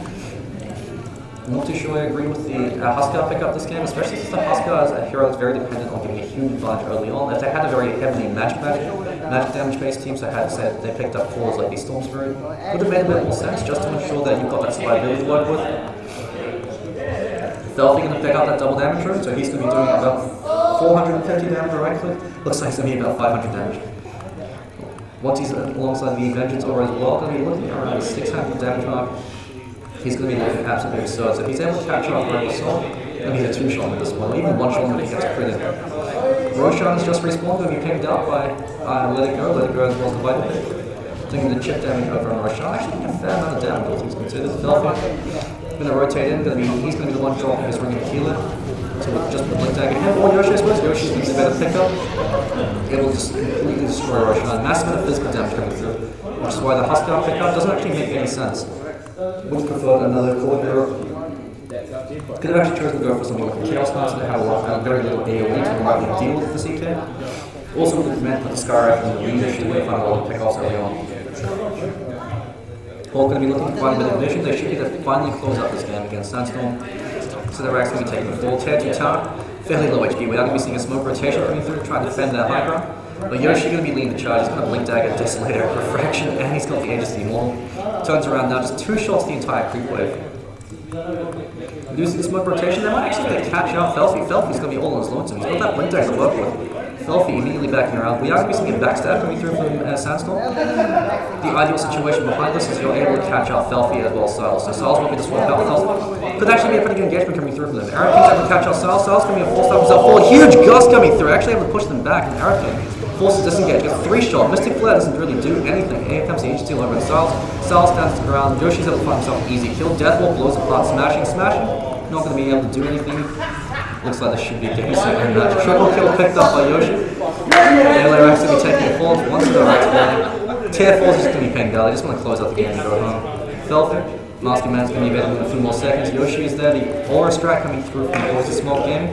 I'm not too sure I agree with the Huskar pickup this game, especially since the Huskar is a hero that's very dependent on giving a huge advantage early on. If they had a very heavily magic damage based team, so had said they picked up cores like the Storm Spirit, would have made a bit more sense just to ensure that you've got that survivability to work with. Felfy going to pick up that double damage room, so he's going to be doing about 450 damage or right click. Looks like he's going to be about 500 damage. Once he's alongside the Vengeance Aura as well, going to be looking around the 600 damage mark. He's going to be looking absolutely absurd. So if he's able to capture off Rebel Soul, then he's a 2-shot with this one, or even 1-shot if he gets critted. Roshan has just respawned, going to be picked up by Let It Go as well as the Vital Pig. Taking the chip damage over on Roshan, actually a fair amount of damage, all things considered. Felfy going to rotate in, he's going to be the one dropping his ring of healer. So with just the Blink Dagger him, or Yoshi I suppose. Yoshi's going to be a better pickup. It will just completely destroy Roshan. Massive amount of physical damage coming through, which is why the Huskar pickup doesn't actually make any sense. Would have preferred another core hero. Could have actually chosen to go for something like a Chaos Knight, so they had a very little AoE to rightly deal with the CK. Also would have meant that the Skywrath and the Lina should find a lot of pickoffs early on. All going to be looking for quite a bit of vision. They should be to finally close out this game against Sandstorm. So they're actually going to be taking the full tier 2 tower. Fairly low HP. We are going to be seeing a smoke rotation coming through, trying to defend that high ground. But Yoshi going to be leading the charge. He's going to Blink Dagger, Desolator, Refraction, and he's got the Aegis of the Immortal. Turns around now, just 2 shots the entire creep wave. Losing the smoke rotation, they might actually catch out Felfy. Felfy's going to be all on his lonesome. He's got that Blink Dagger to work with. Felfy immediately backing around. We are going to be seeing a backstab coming through from Sandstorm. The ideal situation behind this is you're able to catch out Felfy as well as Siles. So Siles will be to swap out Felfy. Could actually be a pretty good engagement coming through from them. Arrow King's able to catch out Siles. Siles going to be a force stop himself. A huge gust coming through. Actually able to push them back. And Arrow King forces disengage. Gets 3-shot. Mystic Flare doesn't really do anything. Here comes the Ancient Seal over in Siles. Siles stands to the ground. Yoshi's able to find himself an easy kill. Death Wall blows apart. Smashing. Not going to be able to do anything. Looks like this should be a game second match. Triple kill picked up by Yoshi. They're actually taking a fall once in the right spot. Tier 4 is just going to be pinged out. They just want to close out the game and go home. Felfy, Master Man's going to be available in a few more seconds. Yoshi is there. The Aura Strat coming through from the boys of SMOCK game.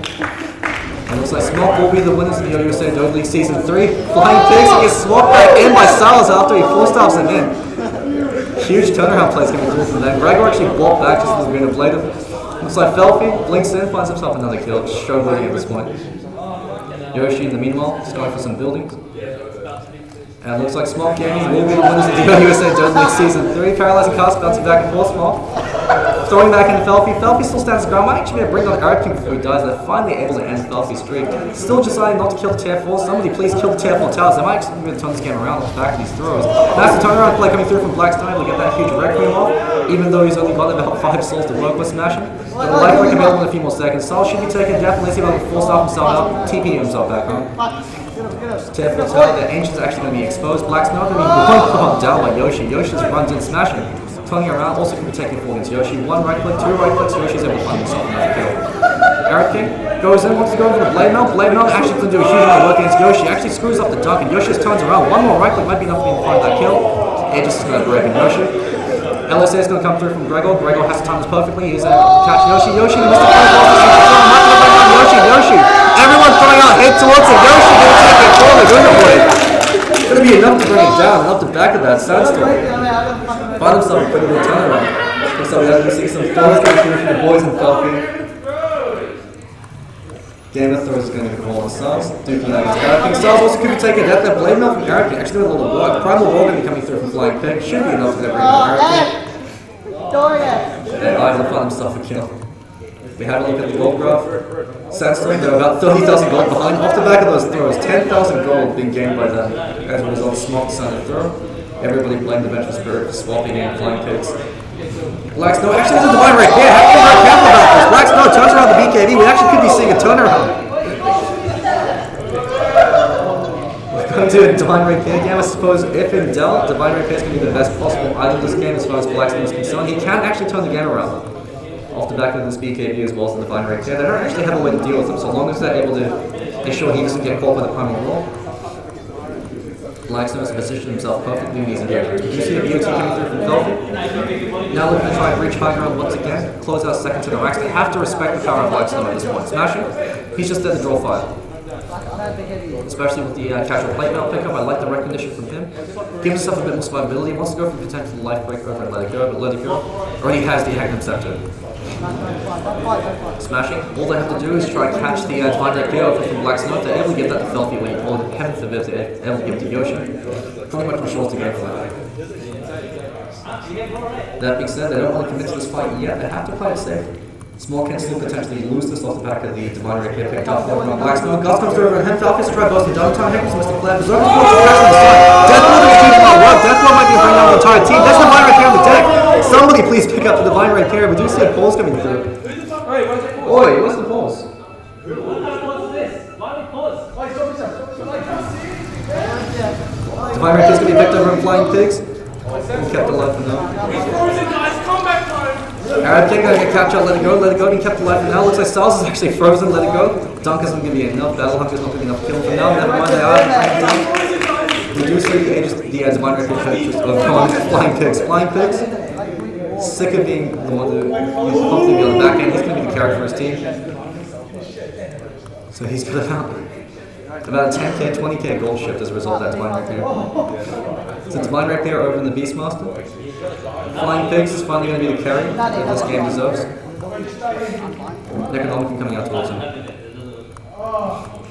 And looks like SMOCK will be the winners of the OUSA Dota League Season 3. Flying Pigs gets swapped back in by Siles after he 4-stops him in. Huge turnaround plays coming through from them. Gregor actually blocked back just as we're going to blade him. Looks like Felfie blinks in, finds himself another kill. Struggling at this point. Yoshi in the meanwhile, just going for some buildings. And looks like SMOCK Gaming will be the winners of the OUSA Dota League Season 3. Paralyzing cast, bouncing back and forth, SMOCK. Throwing back into Felfie. Felfie still stands his ground. Might actually be able to bring on Eric King before he dies. They're finally able to end Felfie's streak. Still deciding not to kill the tier 4. Somebody please kill the tier 4 towers. They might actually be able to turn this game around off the back of these throws. Massive turnaround play coming through from Blackstone to get that huge Requiem off. Even though he's only got about 5 souls to work with smashing. But the life break available in a few more seconds. Sol should be taken definitely see if I can force out himself out. TP himself back home. Tier 4 tower. The Ancient's actually going to be exposed. Blackstone going to be down by Yoshi. Yoshi just runs in smashing. Turning around, also can be taken forward into Yoshi. 1 right click, 2 right clicks, Yoshi's able to find himself another kill. Eric King goes in, wants to go for the Blade Melt. Blade Melt actually doesn't do a huge amount of work against Yoshi. Actually screws up the dunk and Yoshi just turns around. 1 more right click might be enough for him to find that kill. Aegis is going to break in Yoshi. LSA is going to come through from Gregor. Gregor has to time this perfectly. He's able to catch Yoshi. Yoshi in the midst of Yoshi. Everyone throwing out hit towards it. Yoshi going to take it forward. It's going to be enough to bring it down, enough to back of that Sandstorm. Find himself a pretty good turnaround. Looks like we're going to see some throws coming through from the boys in Felfie. Game of throws is going to be called on Stars. Duking out against Eric King. Stars also could be taking death. That Blade Melt from Eric King actually doing a lot of work. Primal War going to be coming through from Flying Pig. Should be enough to bring down Eric King. And Ivan found himself a kill. We have a look at the gold graph. Sandstorm, they're about 30,000 gold behind. Off the back of those throws, 10,000 gold being gained by them. As a result, SMOCK decided to throw. Everybody blamed the Vengeful Spirit for swapping in Flying Pigs. Blackstone actually has a divine right here. Have to be very careful about this. Blackstone turns around the BKB. We actually could be seeing a turnaround. We're going to a divine rapier game. I suppose if in doubt, divine rapier is going to be the best possible item in this game as far as Blackstone is concerned. He can actually turn the game around. Off the back of this BKB as well as the divine rapier. They don't actually have a way to deal with him, so long as they're able to ensure he doesn't get caught by the primal roll. Blackstone has positioned himself perfectly in these engagements. You see a BOT coming through from Felfie. Now looking to try and breach high ground once again. Close out second to the racks. They have to respect the power of Blackstone at this point. Smashing. He's just there to draw fire. Especially with the casual plate mail pickup. I like the recognition from him. Gives himself a bit more survivability. He wants to go for the potential life break over and let it go, but let it go. Already has the Hagnum Scepter. Smashing. All they have to do is try and catch the divine rapier over from Blackstone. If they're able to get that to Felfie when he pulled it, heaven forbid they're able to give it to Yoshi. Pretty much controls the game for that. That being said, they don't want to commit to this fight yet. They have to play it safe. SMOCK can still potentially lose this off the back of the divine rapier picked up from Blackstone. Gus comes through and Felfie try both the downtown Hickles, Mr. Claire. Berserker Force is on the side. Deathblow is keeping on work. Deathblow might be bringing down the entire team. That's the divine rapier on the deck. Somebody please pick up the divine rapier. We do see a pause coming through. Oi, what's the pause? Divine Rapier is going to be picked over in Flying Pigs. He kept alive for now. Eric King going to get captured, let it go, being kept alive for now. Looks like Styles is actually frozen, let it go. Dunk isn't going to be enough, Battle Hunter is not going to be enough kill for now. Never mind, they are. We do see the Divine Rapier just Flying Pigs. Flying Pigs. Sick of being the one to hopefully be on the back end. He's going to be the character for his team. So he's going to have about a 10k, 20k gold shift as a result of that Divine Rapier. So Divine Rapier over in the Beastmaster. Flying Pigs is finally going to be the carry that this game deserves. Necronomicon coming out towards him.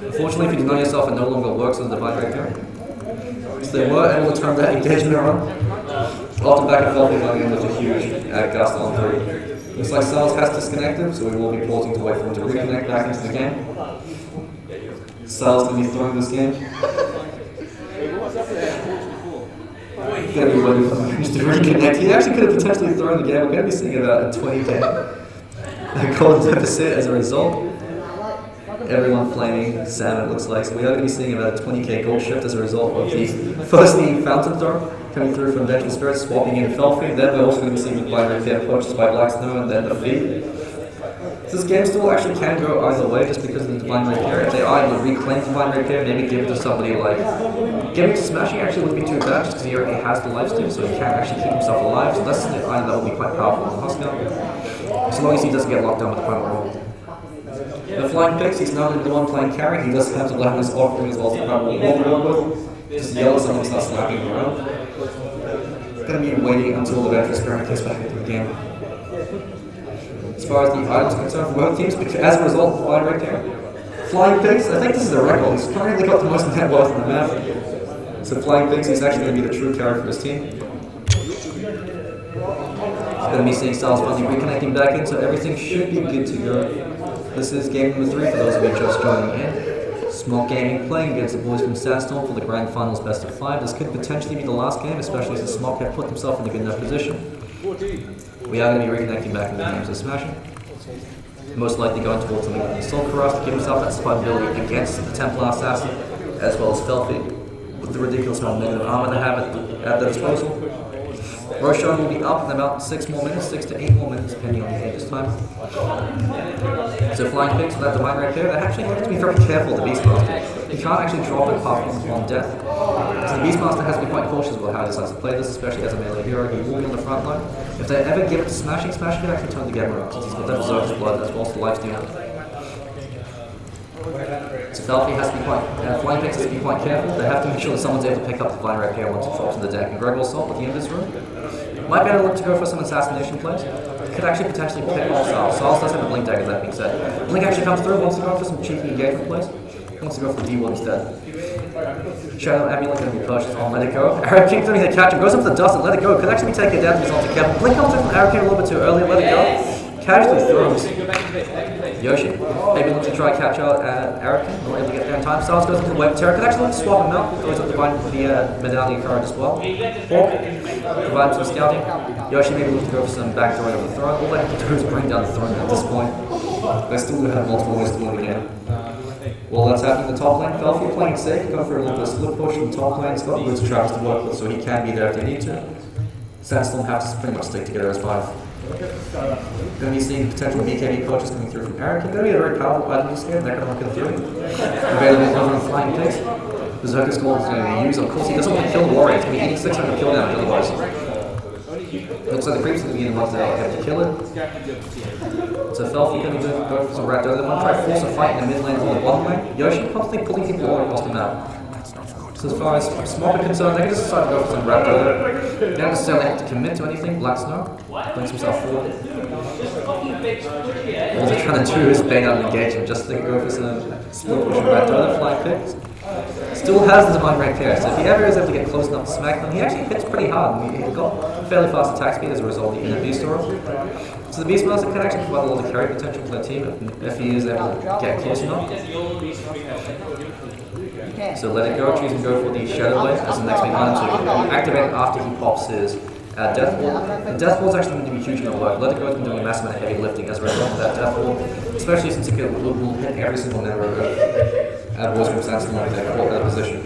Unfortunately, if you deny yourself, it no longer works as a Divine Rapier. So they were able to turn that engagement around. Off the back of Felfie going in with a huge gust on 3. Looks like Sales has disconnected, so we will be pausing to wait for him to reconnect back into the game. Sales going to be throwing this game. Going to be waiting for him to reconnect. He actually could have potentially thrown the game. We're going to be seeing about a 20k gold deficit as a result. Everyone flaming Sam, it looks like. So we are going to be seeing about a 20k gold shift as a result of the Fountain Throw coming through from Vengeful Spirit, swapping in Felfie. Then we're also going to be seeing the Divine Rapier purchased by Blackstone and then the Fiend. This game still actually can go either way just because of the Divine Rapier. If they are able to reclaim Divine Rapier, maybe give it to somebody like... Giving it to Smashing actually wouldn't be too bad just because he already has the lifesteal, so he can actually keep himself alive. So that's the item that will be quite powerful on Huskar. As long as he doesn't get locked down with the primal roll. The Flying Pigs, he's now the one playing carry. He does have the Blackness offering as well as the primal roll to work with. just yell at someone and start slapping them around. Gonna be waiting until the Vengeful Experiment gets back into the game. As far as the items are concerned for both teams, because as a result, the flying right there. Flying Pigs, I think this is a record. He's currently got the most net worth on the map. So Flying Pigs is actually going to be the true carry for this team. Going to be seeing Styles finally reconnecting back in, so everything should be good to go. This is game number 3 for those of you just joining in. SMOCK Gaming playing against the boys from Sandstorm for the Grand Finals Best of 5. This could potentially be the last game, especially since SMOCK have put themselves in a good enough position. We are going to be reconnecting back in the games of Smashing. Most likely going towards something like the Skywrath to give himself that survivability against the Templar Assassin, as well as Felfy, with the ridiculous amount of negative armor they have at their disposal. Roshan will be up in about 6 more minutes, 6 to 8 more minutes, depending on the game this time. So Flying Pigs with that Divine right there, they actually have to be very careful of the Beastmaster. He can't actually drop it apart from on death. So the Beastmaster has to be quite cautious about how he decides to play this, especially as a melee hero. He will be on the front line. If they ever give it to Smashing, Smashing can actually turn the game around, since he's got that Berserker's Blood as well as the Lifesteal. So Felfy has to be quite, Flying Pigs has to be quite careful. They have to make sure that someone's able to pick up the Divine Rapier once it drops in the deck. And Greg will Salt at the end of this room might be able to look to go for some assassination plays. Could actually potentially pick off Sals. Sals does have a Blink dagger, that being said. Blink actually comes through, wants to go for some cheeky engagement plays. Wants to go for the D1 instead. Shadow Amulet going to be purchased on Let It Go. Arrow King's going to catch him, goes up for the dust and Let It Go. Could actually be taken down to his ulti Kevin. Blink comes in from Arrow King a little bit too early, Let It Go. Casually throws Yoshi. Maybe look to try and catch out Arrow King, not able to get there in time. Sals goes into the Wave of Terror. Could actually look to swap him out. Goes up to find the medallion card as well. Hawk provides some scouting. Yoshi maybe look to go for some backdoor over the throne. All they have to do is bring down the throne at this point. They still do have multiple ways to win the game. Well, that's happening in the top lane. Felfy playing safe, going for a little bit of split push in the top lane. He's got Boots Traps to work with, so he can be there if they need to. Sandstorm have to pretty much stick together as 5. Going to be seeing potential BKB coaches coming through from Eric. Going to be a very powerful item this game. They're going to look through. Available over on Flying Pigs. Berserker's Gold is going to be used. Of course, he doesn't want to kill the warrior. He's going to be eating 600 kill damage otherwise. Looks like the creeps are going to be the ones that have to kill it. So Felfy going to go for some rat Dota. They want to try to force a fight in the mid lane or the bottom lane. Yoshi constantly pulling people all across the map. So as far as SMOCK are concerned, they can just decide to go for some rat Dota. They don't necessarily have to commit to anything. Black Snow brings himself forward. All they're trying to do is bang out an engagement just to go for some split push and rat Dota. Flying Pigs still has the Divine Rapier, so if he ever is able to get close enough to smack them, he actually hits pretty hard. He's got fairly fast attack speed as a result of the inner Beast Aura. So the Beastmaster can actually provide a lot of carry potential for the team if he is able to get close enough. So Let It Go, choosing to go for the Shadow Blade as the next main item to activate after he pops his Death Ball. The Death Ball is actually going to be huge in the work. Let It Go has been doing a massive amount of heavy lifting as a result of that Death Ball, especially since it will hit every single member of boys from Sandstorm if they're caught in that position.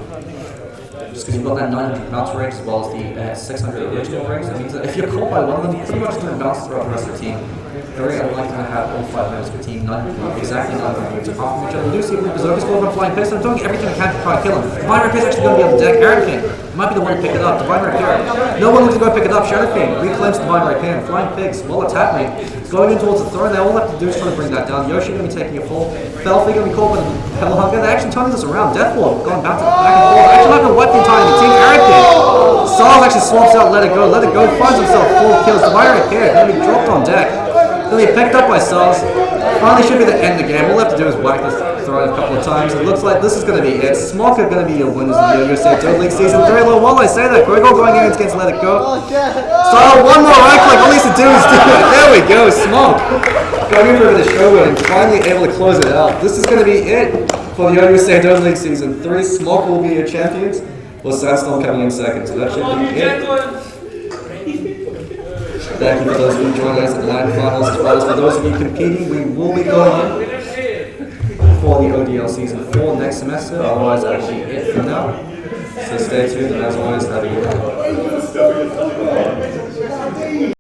Just because you've got that 900 bounce range as well as the 600 original range, that means that if you're caught by one of them, you're pretty much going to bounce throughout the rest of the team. Very unlikely to have all 5 members of the team, exactly 900 moves apart from each other. Lucy with Berserker's Gold and Flying Pigs, I'm doing everything I can to try and kill him. Divine Rapier is actually going to be on the deck. Aaron King might be the one to pick it up. Divine Rapier. No one looks to go pick it up. Shadow Fiend reclaims Divine Rapier. Flying Pigs, well attack me. Going in towards the throne, they all have to do is try to bring that down. Yoshi going to be taking a fall. Felfy going to be caught by the Hellhunger. They're actually turning this around. Deathwall going back and forth. Actually not going to wipe the entire team. Aaron King. Sals actually swaps out Let It Go. Let It Go finds himself 4 kills. Divine Rapier going to be dropped on deck. Going to be picked up by Sals. Finally should be the end of the game. All we have to do is whack this throne a couple of times. It looks like this is going to be it. SMOCK are going to be your winners of the OUSA Dota League Season 3. Well, while I say that, Gregor going against Let It Go. So one more right click. All he has to do is do it. There we go. SMOCK going for the show and finally able to close it out. This is going to be it for the OUSA Dota League Season 3. SMOCK will be your champions, with Sandstorm coming in second. So that should be it. Thank you for those of you joining us at the Grand Finals, as well as for those of you competing. We will be going in for the ODL Season 4 next semester, otherwise that will be it for now. So stay tuned, and as always, have a good day.